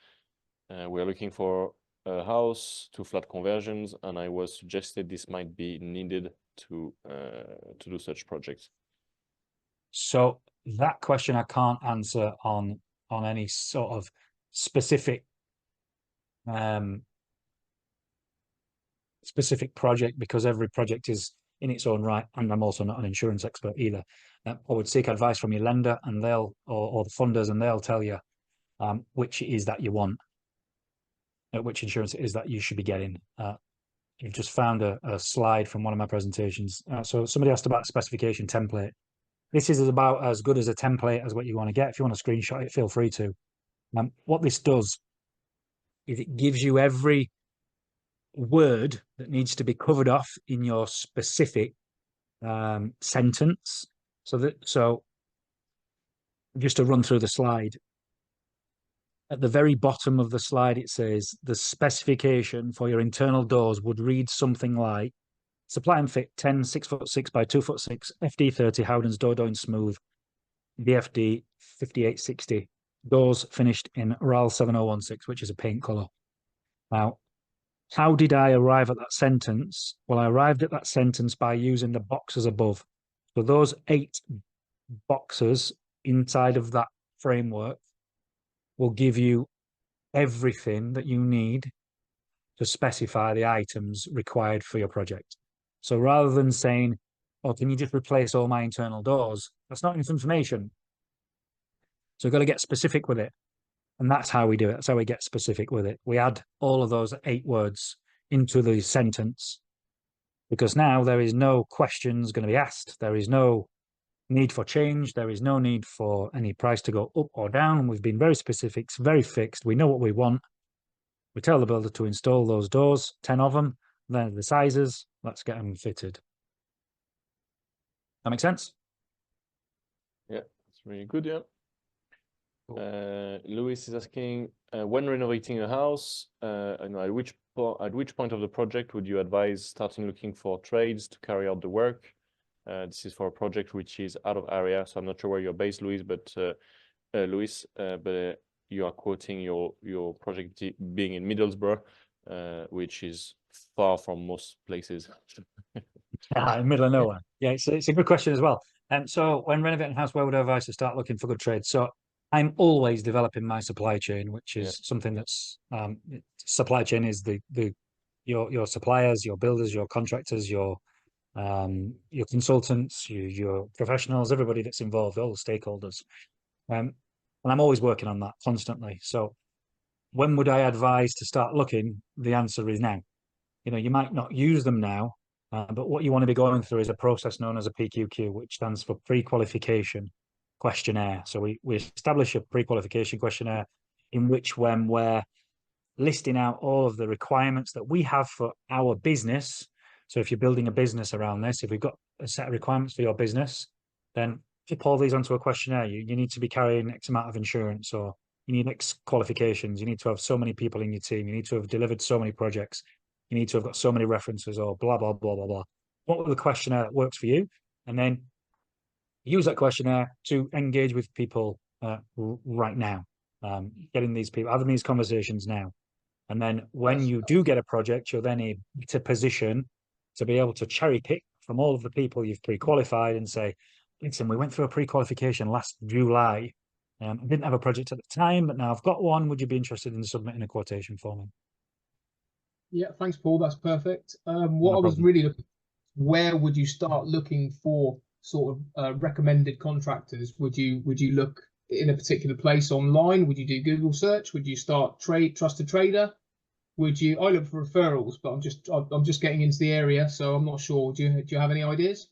S1: We are looking for a house to flat conversions, and I was suggested this might be needed to do such projects.
S2: So that question I can't answer on any sort of specific specific project, because every project is in its own right, and I'm also not an insurance expert either. I would seek advice from your lender, and they'll or the funders, and they'll tell you which it is that you want, which insurance it is that you should be getting. You've just found a slide from one of my presentations. So somebody asked about specification template. This is about as good as a template as what you want to get. If you want to screenshot it, feel free to. What this does is it gives you every word that needs to be covered off in your specific sentence. So just to run through the slide, at the very bottom of the slide, it says the specification for your internal doors would read something like supply and fit 10 6'6" by 2'6" FD30 Howdens door doing smooth DFD 5860 doors finished in RAL 7016, which is a paint color. Now, how did I arrive at that sentence? Well, I arrived at that sentence by using the boxes above. So those 8 boxes inside of that framework will give you everything that you need to specify the items required for your project. So rather than saying, oh, can you just replace all my internal doors? That's not enough information. So we've got to get specific with it. And that's how we do it. That's how we get specific with it. We add all of those 8 words into the sentence, because now there is no questions going to be asked. There is no need for change. There is no need for any price to go up or down. We've been very specific, very fixed. We know what we want. We tell the builder to install those doors, 10 of them. Then the sizes, let's get them fitted. That makes sense?
S1: Yeah, it's really good, yeah.
S2: Cool.
S1: Louis is asking, when renovating a house, and at which point of the project would you advise starting looking for trades to carry out the work? This is for a project which is out of area, so I'm not sure where you're based, Louis, but you are quoting your project being in Middlesbrough, which is far from most places.
S2: In middle of nowhere. Yeah, it's a good question as well. So when renovating a house, where would I advise to start looking for good trades? So I'm always developing my supply chain, which is something that's supply chain is your suppliers, your builders, your contractors, your consultants, your professionals, everybody that's involved, all the stakeholders. And I'm always working on that constantly. So when would I advise to start looking? The answer is now. You might not use them now, but what you want to be going through is a process known as a PQQ, which stands for pre-qualification questionnaire. So we establish a pre-qualification questionnaire in which, when we're listing out all of the requirements that we have for our business. So if you're building a business around this, if we've got a set of requirements for your business, then tip all these onto a questionnaire. You need to be carrying X amount of insurance, or you need X qualifications. You need to have so many people in your team. You need to have delivered so many projects. You need to have got so many references, or blah, blah, blah, blah, blah. What will the questionnaire that works for you? And then use that questionnaire to engage with people right now, getting these people, having these conversations now. And then when you do get a project, you're then in a position to be able to cherry pick from all of the people you've pre-qualified and say, listen, we went through a pre-qualification last July. I didn't have a project at the time, but now I've got one. Would you be interested in submitting a quotation for me?
S3: Yeah, thanks, Paul. That's perfect. What
S2: No
S3: I was
S2: problem.
S3: really looking, where would you start looking for sort of recommended contractors? Would you look in a particular place online? Would you do Google search? Would you start Trusted Trader? Would you? I look for referrals, but I'm just getting into the area, so I'm not sure. Do you have any ideas?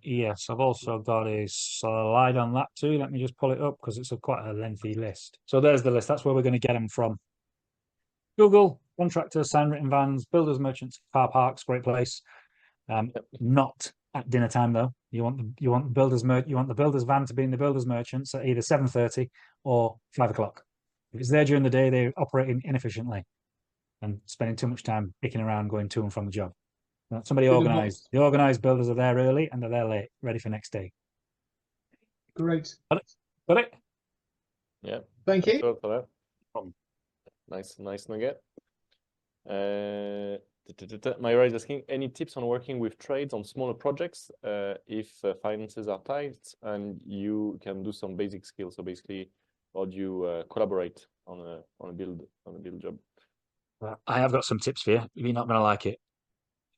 S2: Yes, I've also got a slide on that too. Let me just pull it up because it's quite a lengthy list. So there's the list. That's where we're going to get them from. Google, contractors, sign-written vans, builders, merchants, car parks, great place. Not at dinner time though. You want the builder's van to be in the builder's merchants at either 7:30 or 5 o'clock. If it's there during the day, they're operating inefficiently and spending too much time picking around, going to and from the job. Somebody organised. The organised builders are there early and they're there late, ready for next day.
S3: Great.
S2: Got it?
S1: Yeah.
S3: Thank
S1: Thanks
S3: you.
S1: a lot for that. Nice nugget. Myra is asking, any tips on working with trades on smaller projects if finances are tight and you can do some basic skills? So basically, how do you collaborate on a build job?
S2: I have got some tips for you. You're not going to like it.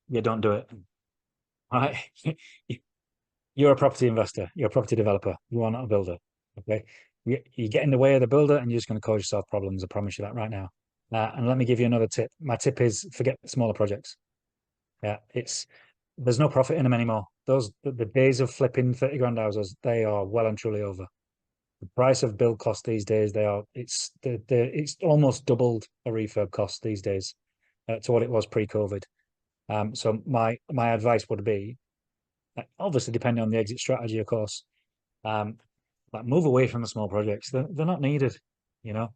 S2: Yeah, don't do it. All right. You're a property investor. You're a property developer. You are not a builder. Okay. You get in the way of the builder and you're just going to cause yourself problems. I promise you that right now. And let me give you another tip. My tip is forget smaller projects. Yeah, there's no profit in them anymore. The days of flipping 30 grand houses, they are well and truly over. The price of build cost these days, it's almost doubled a refurb cost these days to what it was pre-COVID. So my advice would be, obviously depending on the exit strategy, of course, like move away from the small projects. They're not needed.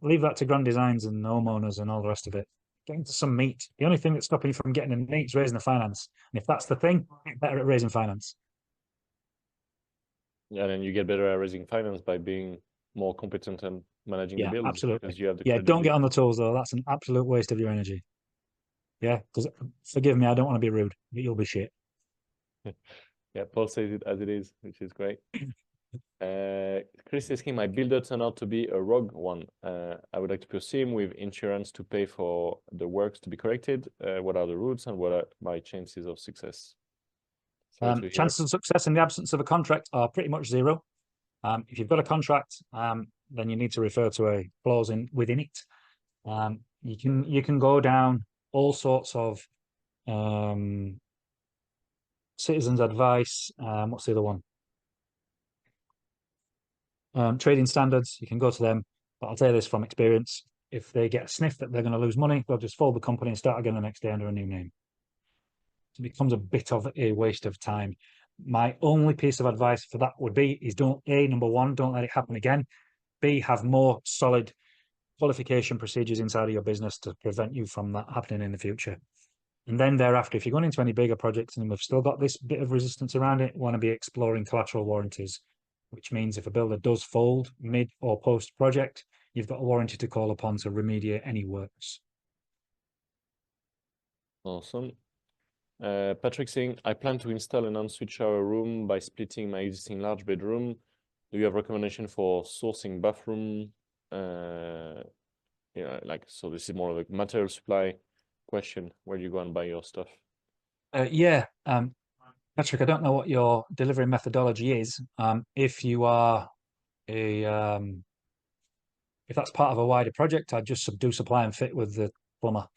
S2: Leave that to grand designs and homeowners and all the rest of it. Get into some meat. The only thing that's stopping you from getting the meat is raising the finance. And if that's the thing, get better at raising finance.
S1: Yeah, and then you get better at raising finance by being more competent and managing the builds.
S2: Absolutely.
S1: Because you have the
S2: Don't get on the tools though. That's an absolute waste of your energy. Yeah, because forgive me, I don't want to be rude, but you'll be shit.
S1: Yeah, Paul says it as it is, which is great. Chris is asking, my builder turned out to be a rogue one. I would like to pursue him with insurance to pay for the works to be corrected. What are the routes and what are my chances of success?
S2: Chances of success in the absence of a contract are pretty much zero. If you've got a contract, then you need to refer to a clause within it. You can go down all sorts of citizens advice. What's the other one? Trading standards. You can go to them, but I'll tell you this from experience: if they get a sniff that they're going to lose money, they'll just fold the company and start again the next day under a new name. It becomes a bit of a waste of time. My only piece of advice for that would be is number one, don't let it happen again. B, have more solid qualification procedures inside of your business to prevent you from that happening in the future. And then thereafter, if you're going into any bigger projects and we've still got this bit of resistance around it, you want to be exploring collateral warranties, which means if a builder does fold mid or post project, you've got a warranty to call upon to remediate any works.
S1: Awesome. Patrick saying, I plan to install an ensuite shower room by splitting my existing large bedroom. Do you have recommendation for sourcing bathroom? So this is more of a material supply question. Where do you go and buy your stuff?
S2: Patrick, I don't know what your delivery methodology is. If you are if that's part of a wider project, I'd just do supply and fit with the plumber.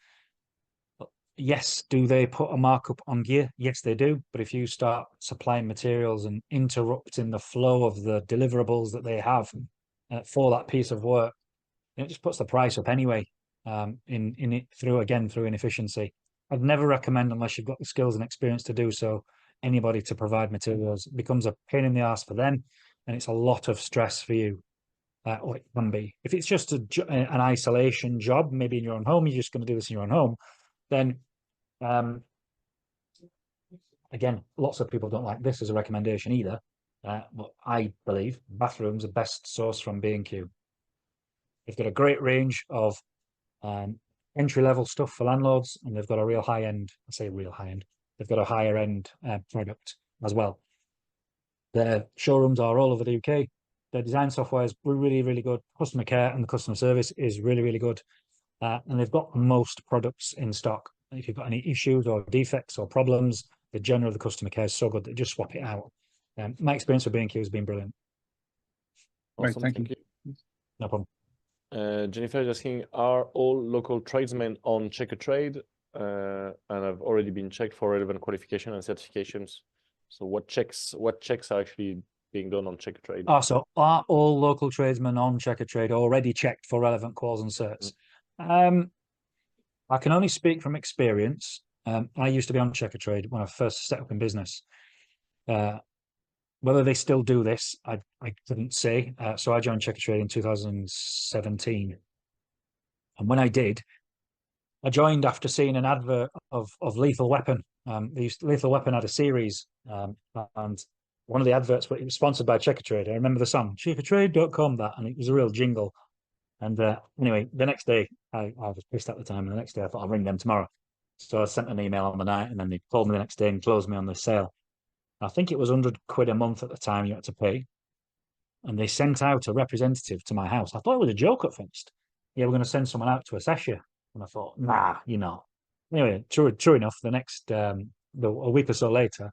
S2: Yes, do they put a markup on gear? Yes, they do. But if you start supplying materials and interrupting the flow of the deliverables that they have for that piece of work, it just puts the price up anyway. Through inefficiency. I'd never recommend, unless you've got the skills and experience to do so, anybody to provide materials. It becomes a pain in the ass for them, and it's a lot of stress for you. Or it can be. If it's just an isolation job, maybe in your own home, you're just going to do this in your own home, then again, lots of people don't like this as a recommendation either. But I believe bathrooms are best sourced from B&Q. They've got a great range of entry-level stuff for landlords, and they've got a real high-end, I say real high-end, they've got a higher-end product as well. Their showrooms are all over the UK. Their design software is really, really good. Customer care and the customer service is really, really good. And they've got most products in stock. If you've got any issues or defects or problems, the general of the customer care is so good that just swap it out. My experience with B&Q has been brilliant.
S1: Awesome,
S4: right, thank you.
S2: No problem.
S1: Jennifer is asking, are all local tradesmen on Checkatrade? And I've already been checked for relevant qualification and certifications. So what checks are actually being done on Checkatrade?
S2: So are all local tradesmen on Checkatrade already checked for relevant quals and certs? I can only speak from experience. I used to be on Checkatrade when I first set up in business. Whether they still do this, I couldn't say. So I joined Checkatrade in 2017. And when I did, I joined after seeing an advert of Lethal Weapon. Lethal Weapon had a series, and one of the adverts, but it was sponsored by Checkatrade. I remember the song, checkatrade.com, that, and it was a real jingle. And anyway, the next day, I was pissed at the time, and the next day I thought I'll ring them tomorrow. So I sent an email on the night, and then they called me the next day and closed me on the sale. I think it was £100 a month at the time you had to pay. And they sent out a representative to my house. I thought it was a joke at first. Yeah, we're going to send someone out to assess you. And I thought, nah, you're not. Anyway, true enough, the next, a week or so later,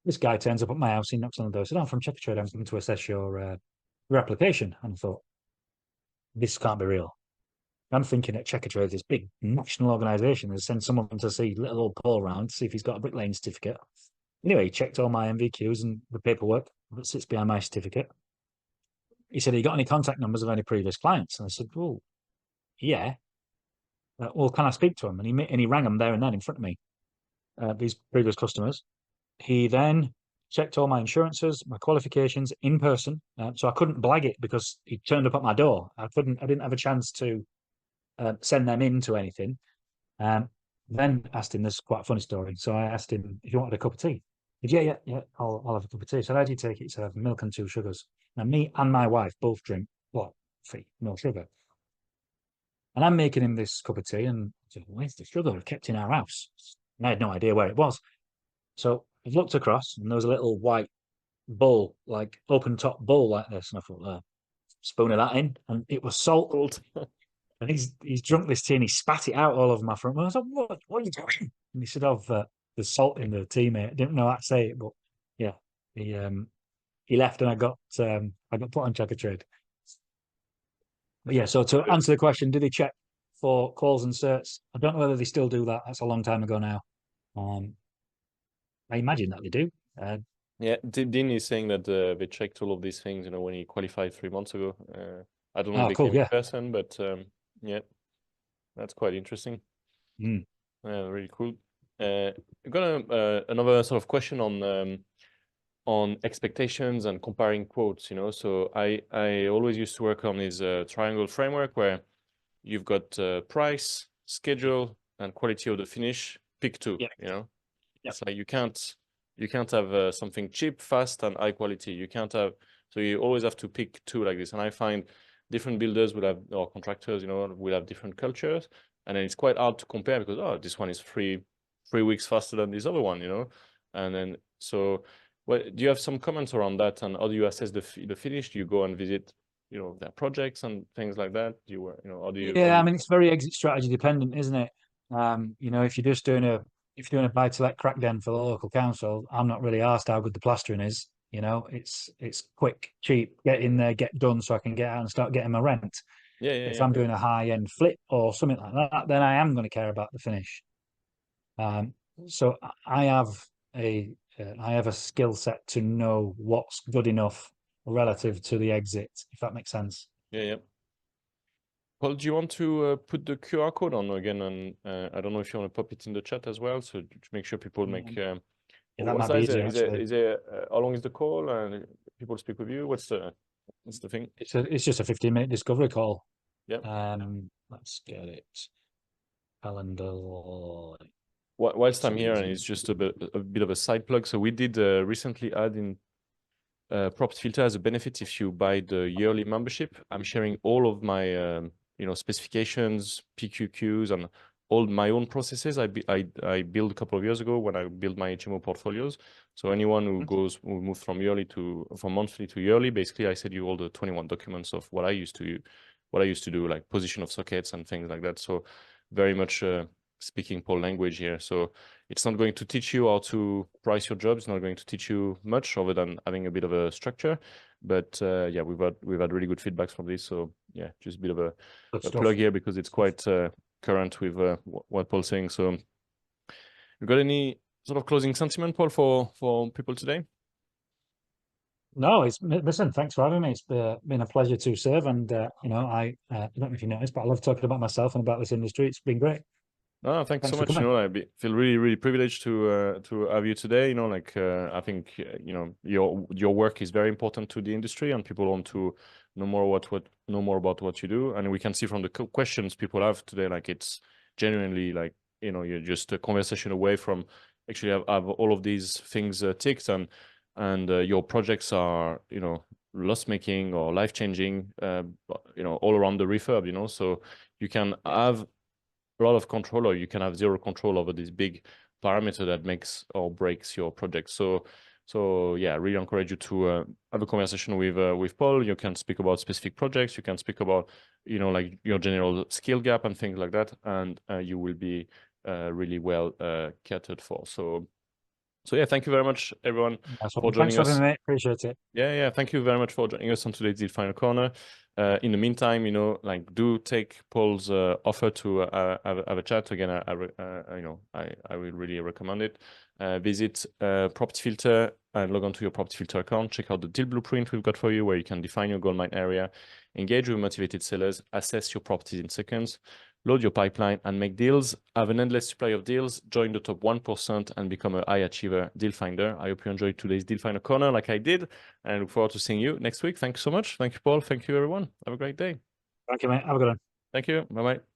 S2: this guy turns up at my house, he knocks on the door, said, "I'm from Checkatrade, I'm coming to assess your application." And I thought, this can't be real. I'm thinking at Checkatrade, this big national organisation, has sent someone to see little old Paul around to see if he's got a bricklaying certificate. Anyway, he checked all my MVQs and the paperwork that sits behind my certificate. He said, "Have you got any contact numbers of any previous clients?" And I said, "Well, yeah." "Well, can I speak to him?" And he rang them there and then in front of me, these previous customers. He then checked all my insurances, my qualifications in person. So I couldn't blag it because he turned up at my door. I didn't have a chance to send them into anything. Then asked him, this is quite a funny story. So I asked him if he wanted a cup of tea. He said, yeah, I'll have a cup of tea. So how do you take it? He said, "I have milk and 2 sugars." Now, me and my wife both drink free, no sugar. And I'm making him this cup of tea, and I said, "Where's the sugar? I've kept in our house." And I had no idea where it was. So I looked across, and there was a little white bowl, like open top bowl like this. And I thought, spoon of that in, and it was salt. And he's drunk this tea, and he spat it out all over my front. And I was like, what are you doing? And he said, "There's salt in the tea, mate." I didn't know how to say it, but yeah, he left, and I got put on Checkatrade. But yeah, so to answer the question, did they check for calls and certs? I don't know whether they still do that. That's a long time ago now. I imagine that they do.
S1: Yeah, Dean is saying that they checked all of these things, when he qualified 3 months ago. I don't know if they came in person, but yeah, that's quite interesting. Yeah, really cool. I've got another sort of question on expectations and comparing quotes. So I always used to work on this triangle framework where you've got price, schedule, and quality of the finish. Pick 2. It's like you can't have something cheap, fast, and high quality. You can't have, so you always have to pick 2 like this. And I find different builders will have, or contractors, will have different cultures, and then it's quite hard to compare because this one is 3 weeks faster than this other one, And then so, do you have some comments around that? And how do you assess the finish? Do you go and visit, their projects and things like that? How do you?
S2: Yeah, I mean, it's very exit strategy dependent, isn't it? If you're just doing a buy-to-let crack den for the local council, I'm not really asked how good the plastering is. It's quick, cheap, get in there, get done, so I can get out and start getting my rent. If I'm doing a high-end flip or something like that, then I am going to care about the finish. So I have a skill set to know what's good enough relative to the exit, if that makes sense.
S1: Yeah. Paul, do you want to put the QR code on again? And I don't know if you want to pop it in the chat as well, so to make sure people make.
S2: That might be easier,
S1: how long is the call? And people speak with you. What's the thing?
S2: It's just a 15-minute discovery call.
S1: Yeah.
S2: Let's get it. Calendar.
S1: Whilst I'm here, and it's just a bit of a side plug. So we did recently add in Property Filter as a benefit. If you buy the yearly membership, I'm sharing all of my specifications, PQQs, and all my own processes I built a couple of years ago when I built my HMO portfolios. So anyone who moves from monthly to yearly, basically I send you all the 21 documents of what I used to do, like position of sockets and things like that. So very much speaking Paul language here. So it's not going to teach you how to price your job. It's not going to teach you much other than having a bit of a structure. But yeah, we've had really good feedbacks from this. So yeah, just a bit of a plug here because it's quite current with what Paul's saying. So you got any sort of closing sentiment, Paul, for people today?
S2: No, listen, thanks for having me. It's been a pleasure to serve. And, I don't know if you noticed, but I love talking about myself and about this industry. It's been great.
S1: No, thanks so much. I feel really, really privileged to have you today. I think your work is very important to the industry, and people want to know more about what you do. And we can see from the questions people have today, like it's genuinely like you're just a conversation away from actually have all of these things ticked. And and your projects are, you know, loss-making or life-changing, you know, all around the refurb, you know, so you can have a lot of control, or you can have zero control over this big parameter that makes or breaks your project. So yeah, I really encourage you to have a conversation with Paul. You can speak about specific projects. You can speak about, you know, like your general skill gap and things like that, and you will be really well catered for. So yeah, thank you very much, everyone, for joining
S2: Thanks for
S1: us.
S2: having me, mate. Appreciate it.
S1: Yeah, thank you very much for joining us on today's Deal Finder Corner. In the meantime, you know, like, do take Paul's offer to have a chat again. You know, I will really recommend it. Visit Property Filter and log on to your Property Filter account. Check out the deal blueprint we've got for you, where you can define your gold mine area, engage with motivated sellers, assess your properties in seconds, load your pipeline and make deals, have an endless supply of deals, join the top 1% and become a high achiever deal finder. I hope you enjoyed today's Deal Finder Corner like I did, and I look forward to seeing you next week. Thank you so much. Thank you, Paul. Thank you, everyone. Have a great day.
S2: Thank you, mate. Have a good one.
S1: Thank you. Bye-bye.